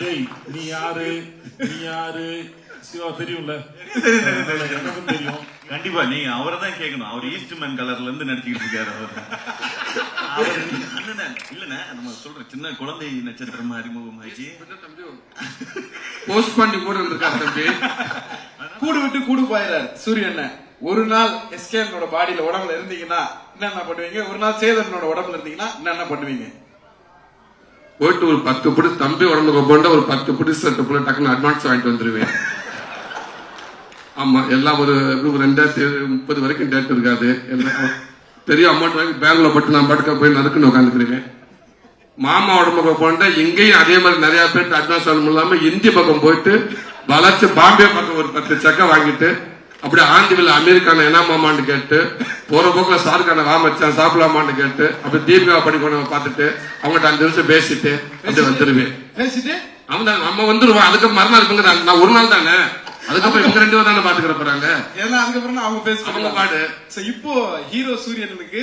டேய் நீ யாரு சிவா தெரியும்ல, எனக்கும் தெரியும். கண்டிப்பா நீங்க அவரை தான் கேட்கணும். அவர் ஈஸ்ட்மேன் கலர்ல இருந்து நடிச்சுக்கிட்டு இருக்காரு. அவர் அண்ணன் இல்லண்ணே, நம்ம சொல்ற சின்ன குழந்தை நட்சத்திரமா அறிமுகமாச்சு. போஸ்ட் பண்ணி கூட இருந்திருக்காரு தம்பி. கூடு விட்டு கூடு போயிறாரு சூரியன். ஒரு நாள் எஸ்கேனோட பாடியில உடம்புல இருந்தீங்கன்னா என்ன பண்ணுவீங்க? ஒரு நாள் சேதனோட உடம்புல இருந்தீங்கன்னா என்ன பண்ணுவீங்க? போயிட்டு ஒரு 10 புடி தம்பி உடம்புக்கு போண்ட ஒரு 10 புடி செட்டு புள்ள டக்குன்னு அட்வான்ஸ் வாங்கிட்டு வந்துருவேன். ஆமா, எல்லாம் ஒரு 2030 வரைக்கும் டேட் இருக்காது. எல்லாம் பெரிய அமௌண்ட் வாங்கி பேங்க்ல போட்டு நான் படுக்க போய் நறுக்குன்னு உட்காந்துக்கிறேன். மாமா உடம்புக்கு போண்ட இங்கேயும் அதே மாதிரி நிறைய பேருக்கு அட்வான்ஸ் வாங்க இல்லாம இந்தி பக்கம் போயிட்டு வளர்ச்சி பாம்பே பக்கம் ஒரு 10 செக்கை வாங்கிட்டு அப்படி ஆந்திவில் அமெரிக்கான என்ன மாமான்னு கேட்டு போற போக்குல சாருக்கான வாமச்சான் சாப்பிடலாமான்னு கேட்டு அப்படி தீபிகா படிக்கணும் பார்த்துட்டு அவங்ககிட்ட 5 நிமிஷம் பேசிட்டு அப்படி வந்துருவேன். பேசிட்டு அவன் தான் நம்ம வந்துருவான். அதுக்கு மறுநாள் இருக்குங்க நான் ஒரு நாள் தானே, அதுக்கப்புறம் இவங்க 2 பேரும் தானே பாத்துக்கிற போறாங்க. ஏன்னா அதுக்கப்புறம் அவங்க பேச அவங்க பாடு. இப்போ ஹீரோ சூரியனுக்கு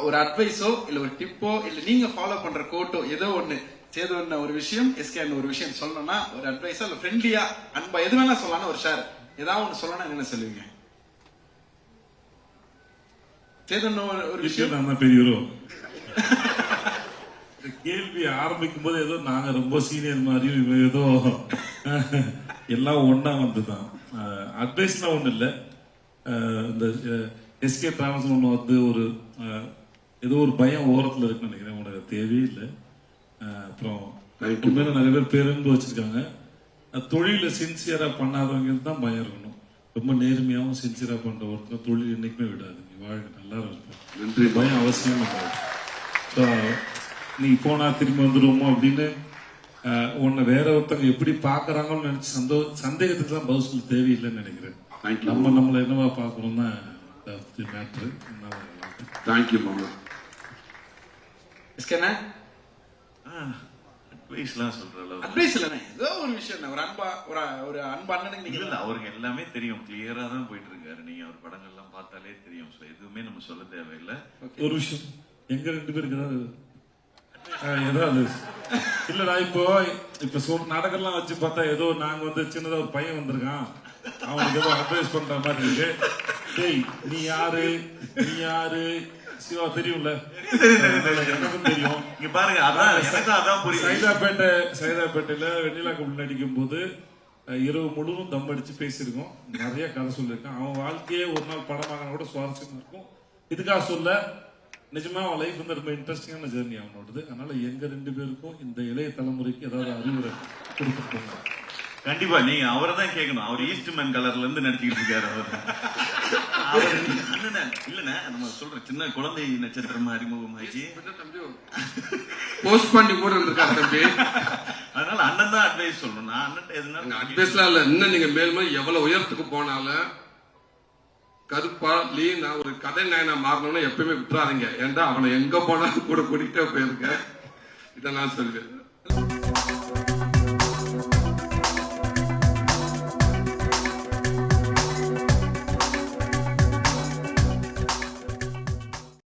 ஒரு அட்வைஸோ இல்ல ஒரு டிப்போ இல்ல நீங்க ஃபாலோ பண்ற கோட்டோ ஏதோ ஒண்ணு சேதோன்னு ஒரு விஷயம் எஸ்கேன்னு ஒரு விஷயம் சொல்லணும்னா ஒரு அட்வைஸா இல்ல ஃப்ரெண்ட்லியா அன்பா எது வேணா சொல்லலாம். ஒரு ஷேர் ஏதாவது ஒண்ணு சொல்லணும் என்ன சொல்லுவீங்க? சேதன் ஒரு விஷயம் நான் பெரியவரோ கேள்வி ஆரம்பிக்கும் போது ஏதோ நாங்க ரொம்ப சீனியர் மாதிரியும் ஏதோ எல்லாம் ஒன்னா வந்துதான். அட்வைஸ்லாம் ஒண்ணு இல்ல. இந்த எஸ்கே டிராவல்ஸ் ஒண்ணு வந்து ஒரு ஏதோ ஒரு பயம் ஓரத்துல இருக்குன்னு நினைக்கிறேன். உனக்கு தேவையே இல்லை. அப்புறம் உண்மையில நிறைய பேர் பேருந்து வச்சிருக்காங்க. தொழில சின்சியரா பண்ணாதவங்க தான் பயம் இருக்கணும். ரொம்ப நேர்மையாவும் சின்சியரா பண்ற ஒருத்தர் தொழில் என்னைக்குமே விடாது. நீ வாழ்க்கை நல்லா இருக்கும், பயம் அவசியம் கிடையாது. நீ போனா திரும்பி வந்துருவோமோ அப்படின்னு உன்னை வேற ஒருத்தவங்க எப்படி பாக்குறாங்கன்னு நினைச்சு சந்தேகத்துக்கு தான் பதில் சொல்ல தேவையில்லைன்னு நினைக்கிறேன். நம்மள என்னவா பாக்குறோம்னா மேட்ரு. தேங்க்யூ மாமா. அட்வைஸ்லாம் சொல்ற அளவு அட்வைஸ் இல்லைண்ணே, ஏதோ ஒரு விஷயம் ஒரு அன்பா ஒரு அன்பு அண்ணனுக்கு இல்ல. அவருக்கு எல்லாமே தெரியும், கிளியரா தான் போயிட்டு இருக்காரு. நீங்க அவர் படங்கள்லாம் பார்த்தாலே தெரியும். எதுவுமே நம்ம சொல்ல தேவையில்லை. ஒரு விஷயம் எங்க 2 பேருக்கு ஏதாவது இல்லடா, இப்ப நாடகம்லாம் வச்சு பார்த்தா ஏதோ நாங்க வந்து சின்னதா ஒரு பையன் வந்திருக்கான், அவனுக்கு ஏதோ அட்வைஸ் பண்ற மாதிரி இருக்கு. டேய் நீ யாரு சிவா தெரியும்ல, எனக்கும் தெரியும். இங்க பாருங்க, அதான் சைதாப்பேட்டையில வெண்ணிலா கபடி நடிக்கும் போது இரவு முழுவதும் தம் அடிச்சு பேசியிருக்கோம். நிறைய கதை சொல்லியிருக்கான். அவன் வாழ்க்கையே ஒரு நாள் படமாக கூட சுவாரஸ்யமா இருக்கும். இதுக்காக சொல்ல, நிஜமா அவன் லைஃப் வந்து ரொம்ப இன்ட்ரெஸ்டிங்கான ஜெர்னி அவனோடது. அதனால எங்க 2 பேருக்கும் இந்த இளைய தலைமுறைக்கு ஏதாவது அறிவுரை கொடுத்துருக்கோங்க. கண்டிப்பா நீங்க அவரை தான் கேட்கணும். அவர் ஈஸ்ட்மேன் கலர்ல இருந்து நடிச்சுக்கிட்டு இருக்காரு. அவர் அண்ணன் இல்லண்ணே, நம்ம சொல்ற சின்ன குழந்தை நட்சத்திரமா அறிமுகமாச்சு. போஸ்ட் பண்ணி கூட இருந்திருக்காரு தம்பி. அதனால அண்ணன் தான் அட்வைஸ் சொல்லணும். நான் அண்ணன் எதுனா அட்வைஸ்லாம் இல்ல. இன்னும் நீங்க மேலும் எவ்வளவு உயரத்துக்கு போனாலும் கருப்பா நான் ஒரு கதை நாயனா மாறணும்னு எப்பயுமே விட்டுறாதீங்க. ஏன்டா அவனை எங்க போனாலும் கூட கூட்டிகிட்டே போயிருக்கேன். இதை நான் சொல்லுவேன்.